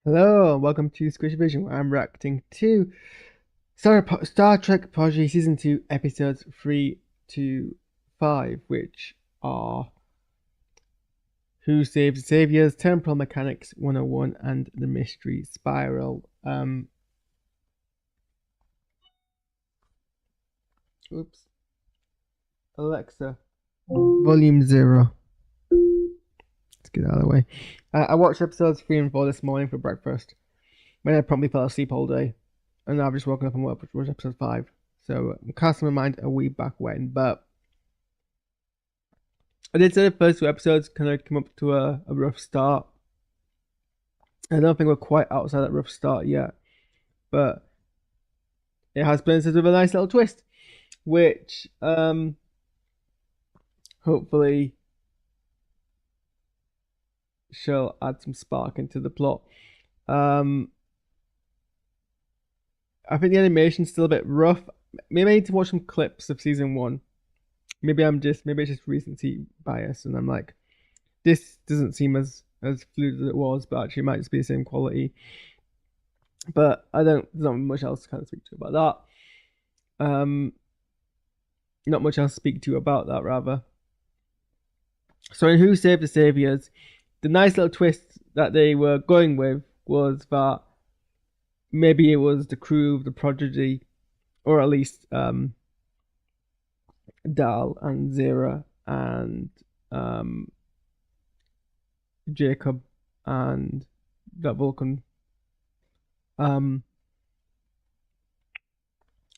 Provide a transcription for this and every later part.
Hello, and welcome to Squishy Vision, where I'm reacting to Star Trek Prodigy Season 2 episodes 3 to 5, which are Who Saves the Saviors, Temporal Mechanics 101, and The Mystery Spiral. Oops. Alexa, Volume 0. Let's get out of the way. I watched episodes 3 and 4 this morning for breakfast, when I promptly fell asleep all day. And now I've just woken up and watched episode 5. So I'm casting my mind a wee back when, but I did say the first 2 episodes kind of come up to a rough start. I don't think we're quite outside that rough start yet, but it has been sort of a nice little twist, which hopefully shall add some spark into the plot. I think the animation's still a bit rough. Maybe I need to watch some clips of season 1. Maybe it's just recency bias, and I'm like, this doesn't seem as fluid as it was, but actually it might just be the same quality. But there's not much else to kind of speak to about that. Not much else to speak to about that, rather. So in Who Saved the Saviors, the nice little twist that they were going with was that maybe it was the crew of the Prodigy, or at least Dal and Zira and Jacob and that Vulcan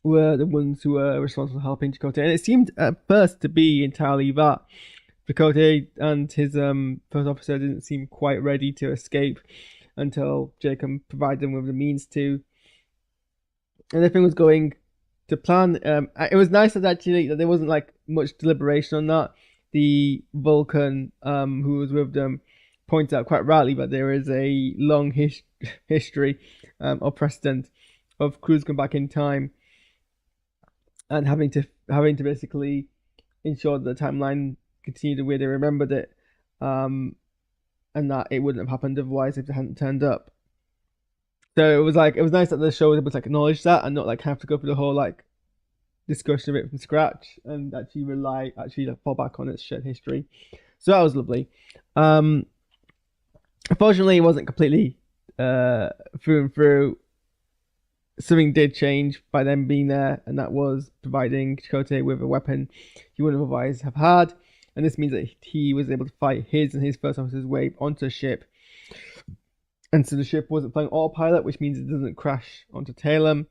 were the ones who were responsible for helping Chakotay. And it seemed at first to be entirely that. Chakotay and his first officer didn't seem quite ready to escape until Jacob provided them with the means to. And everything was going to plan. It was nice that actually that there wasn't like much deliberation on that. The Vulcan who was with them pointed out quite rightly that there is a long history or precedent of crews going back in time and having to basically ensure that the timeline continued the way they remembered it, and that it wouldn't have happened otherwise if they hadn't turned up. So it was nice that the show was able to like acknowledge that and not like have to go through the whole like discussion of it from scratch and actually fall back on its shared history. So that was lovely. Unfortunately, it wasn't completely through and through. Something did change by them being there, and that was providing Chakotay with a weapon he wouldn't otherwise have had. And this means that he was able to fight his and his first officer's way onto a ship. And so the ship wasn't flying autopilot, which means it doesn't crash onto Talem.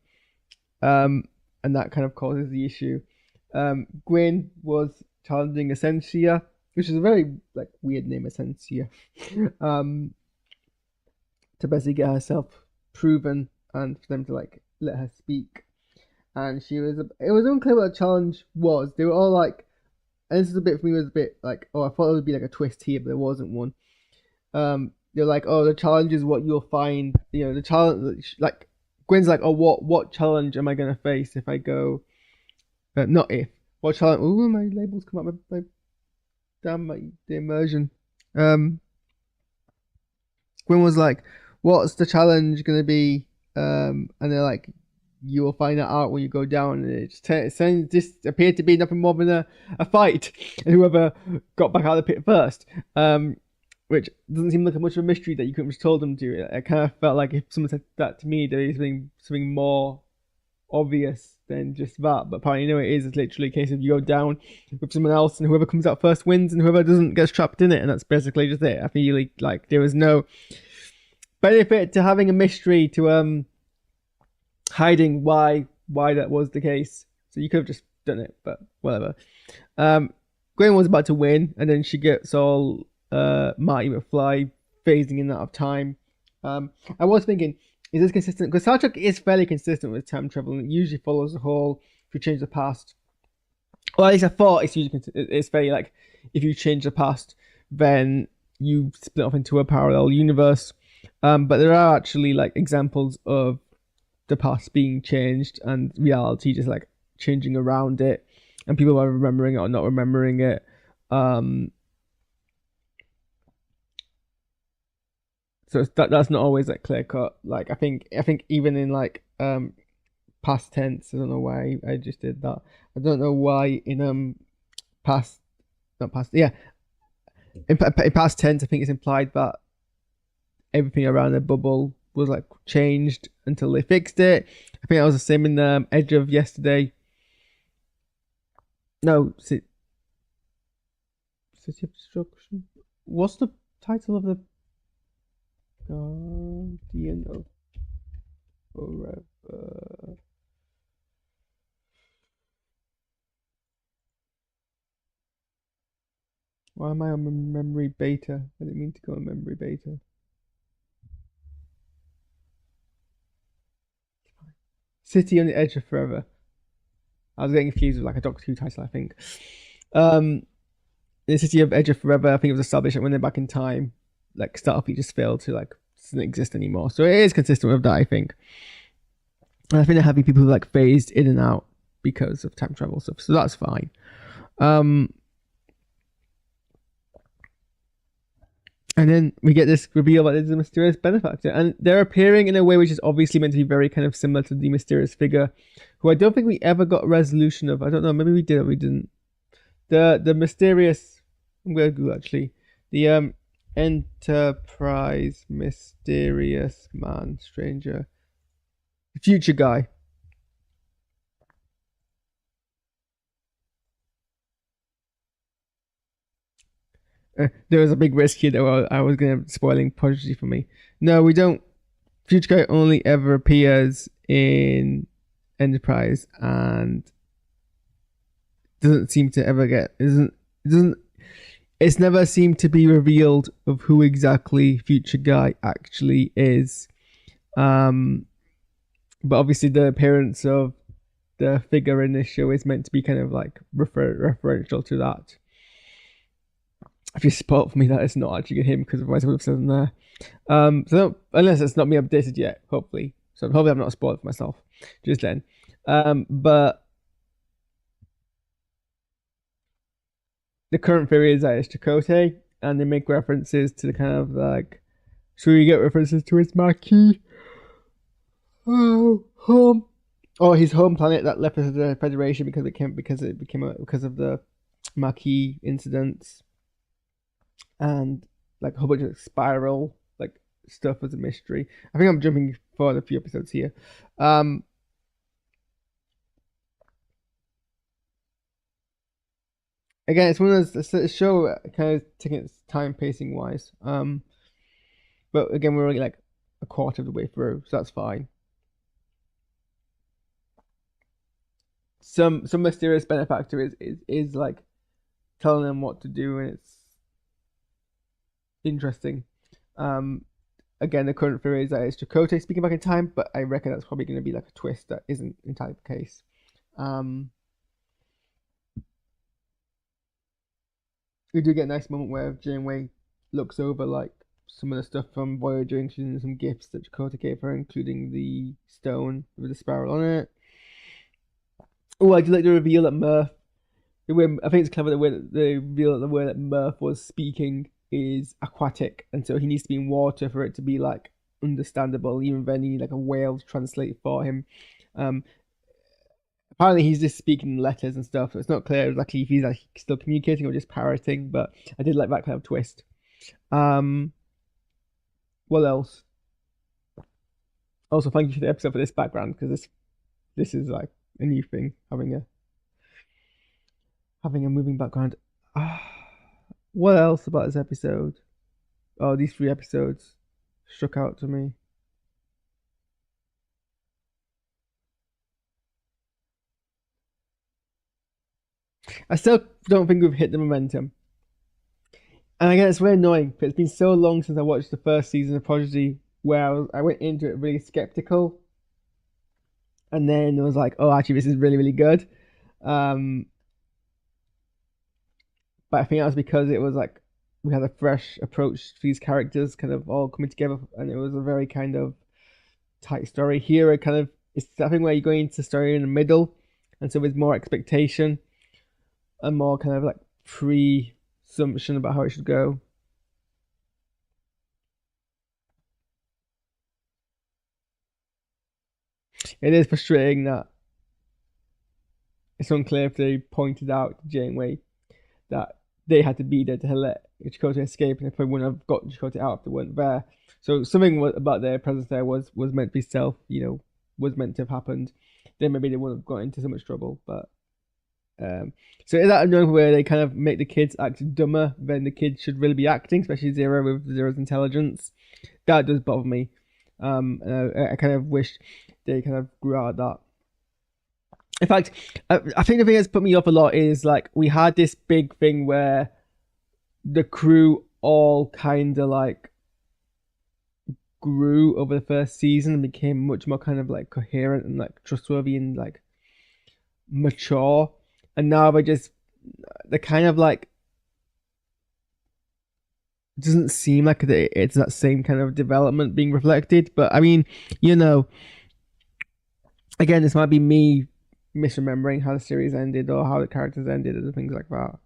And that kind of causes the issue. Gwyn was challenging Essentia, which is a very like weird name, Essentia, to basically get herself proven and for them to like let her speak. And it was unclear what the challenge was. They were all like, and this is a bit for me was a bit like, oh, I thought it would be like a twist here, but there wasn't one. They're like, oh, the challenge is what you'll find. You know, the challenge, like Gwen's like, oh, what challenge am I gonna face if I go? Not if. What challenge? Oh, my labels come up. The immersion. Gwen was like, what's the challenge gonna be? And they're like, you will find that out when you go down. And it just appeared to be nothing more than a fight, and whoever got back out of the pit first. Which doesn't seem like much of a mystery that you couldn't have just told them to. I kind of felt like if someone said that to me, there is something more obvious than just that. But apparently, no, it is. It's literally a case of you go down with someone else, and whoever comes out first wins, and whoever doesn't gets trapped in it, and that's basically just it. I feel like there was no benefit to having a mystery to hiding why that was the case. So you could have just done it, but whatever. Gwen was about to win, and then she gets all Marty McFly phasing in and out of time. I was thinking, is this consistent? Because Star Trek is fairly consistent with time travel, and it usually follows the whole if you change the past. Or at least I thought it's fairly like if you change the past, then you split off into a parallel universe. But there are actually like examples of the past being changed and reality just like changing around it, and people are remembering it or not remembering it. So that's not always like clear cut. Like I think even in like past tense, I don't know why I just did that. I don't know why in past not past yeah in past tense I think it's implied that everything around the bubble was like changed until they fixed it. I think that was the same in the Edge of Yesterday. No, City of Destruction. What's the title of the Guardian of Forever? Why am I on memory beta? I didn't mean to go on memory beta. City on the Edge of Forever. I was getting confused with like a Doctor Who title, I think. The City of Edge of Forever, I think it was established that when they're back in time, like Starfleet just failed to like doesn't exist anymore. So it is consistent with that, I think. And I think they're having people who like phased in and out because of time travel stuff, so that's fine. And then we get this reveal that there's a mysterious benefactor, and they're appearing in a way which is obviously meant to be very kind of similar to the mysterious figure, who I don't think we ever got a resolution of. I don't know, maybe we did or we didn't. The mysterious, I'm gonna Google actually. The Enterprise mysterious man, stranger, future guy. There was a big risk here that I was gonna spoiling Prodigy for me. No, we don't. Future guy only ever appears in Enterprise and doesn't seem to ever get doesn't it's never seemed to be revealed of who exactly Future Guy actually is. But obviously the appearance of the figure in this show is meant to be kind of like referential to that. If you spot for me that it's not actually him, because otherwise I would have said in there. So unless it's not me updated yet, hopefully. So hopefully I'm not spoiled for myself just then. But the current theory is that it's Chakotay, and they make references to the kind of like, so you get references to his Maquis home, or his home planet that left as the Federation because of the Maquis incidents, and like a whole bunch of spiral like stuff as a mystery. I think I'm jumping forward a few episodes here. Again, it's one of those, the show kind of taking its time pacing wise. But again, we're only like a quarter of the way through, so that's fine. Some mysterious benefactor is like telling them what to do, and it's interesting. Again, the current theory is that it's Chakotay speaking back in time, but I reckon that's probably going to be like a twist that isn't entirely the case. We do get a nice moment where Janeway looks over like some of the stuff from Voyager, including some gifts that Chakotay gave her, including the stone with the spiral on it. Oh, I do like the reveal that Murph. I think it's clever the way that they reveal that the way that Murph was speaking is aquatic, and so he needs to be in water for it to be like understandable. Even then, he needs like a whale to translate for him. Apparently, he's just speaking letters and stuff. So it's not clear exactly if he's like still communicating or just parroting. But I did like that kind of twist. What else? Also, thank you for the episode for this background, because this is like a new thing, having a moving background. What else about this episode? Oh, these 3 episodes struck out to me. I still don't think we've hit the momentum. And again, it's really annoying, but it's been so long since I watched the first season of Prodigy, where I went into it really skeptical, and then it was like, oh, actually, this is really, really good. But I think that was because it was like we had a fresh approach to these characters kind of all coming together, and it was a very kind of tight story. Here, it kind of it's that thing where you're going into the story in the middle, and so there's more expectation and more kind of like pre-assumption about how it should go. it is frustrating that it's unclear if they pointed out to Janeway that they had to be there to let Chakotay escape, and if they wouldn't have got Chakotay out if they weren't there. So something about their presence there was meant to be was meant to have happened. Then maybe they wouldn't have got into so much trouble. But so is that annoying where they kind of make the kids act dumber than the kids should really be acting, especially Zero with Zero's intelligence? That does bother me. And I kind of wish they kind of grew out of that. In fact, I think the thing that's put me off a lot is like we had this big thing where the crew all kind of like grew over the first season and became much more kind of like coherent and like trustworthy and like mature. And now they're kind of like, it doesn't seem like it's that same kind of development being reflected. But I mean, again, this might be me misremembering how the series ended or how the characters ended and things like that.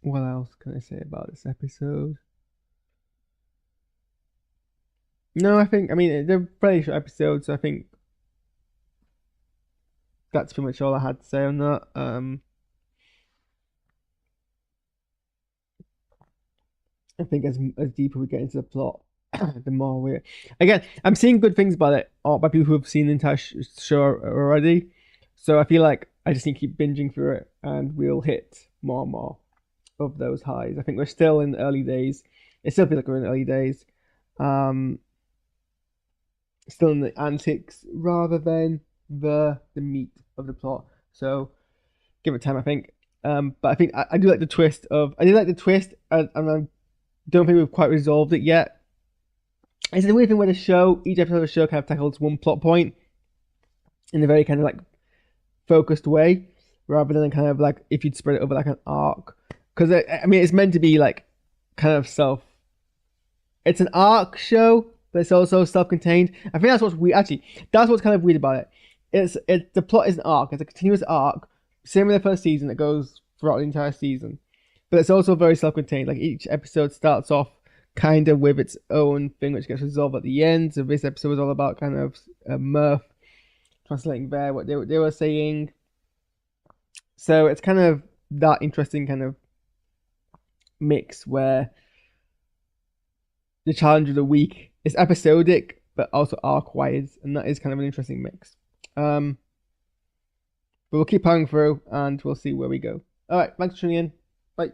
What else can I say about this episode? No, I mean they're pretty short episodes, so I think that's pretty much all I had to say on that. I think as deeper we get into the plot, the more we again, I'm seeing good things about it by people who have seen the entire show already. So I feel like I just need to keep binging through it, and we'll hit more and more of those highs. I think we're still in the early days. It still feels like we're in the early days. Still in the antics rather than the meat of the plot. So give it time, I think. But I think I do like the twist and I don't think we've quite resolved it yet. It's the weird thing where each episode of the show kind of tackles one plot point in a very kind of like focused way, rather than kind of like if you'd spread it over like an arc. Because I mean, it's meant to be like kind of it's an arc show, but it's also self-contained. I think that's that's what's kind of weird about it. The plot is an arc. It's a continuous arc, same with the first season. It goes throughout the entire season, but it's also very self-contained. Like each episode starts off kind of with its own thing, which gets resolved at the end. So this episode was all about kind of Murph translating what they were saying. So it's kind of that interesting kind of mix where the challenge of the week is episodic but also arc-wise, and that is kind of an interesting mix. But we'll keep powering through and we'll see where we go. All right, thanks for tuning in. Bye.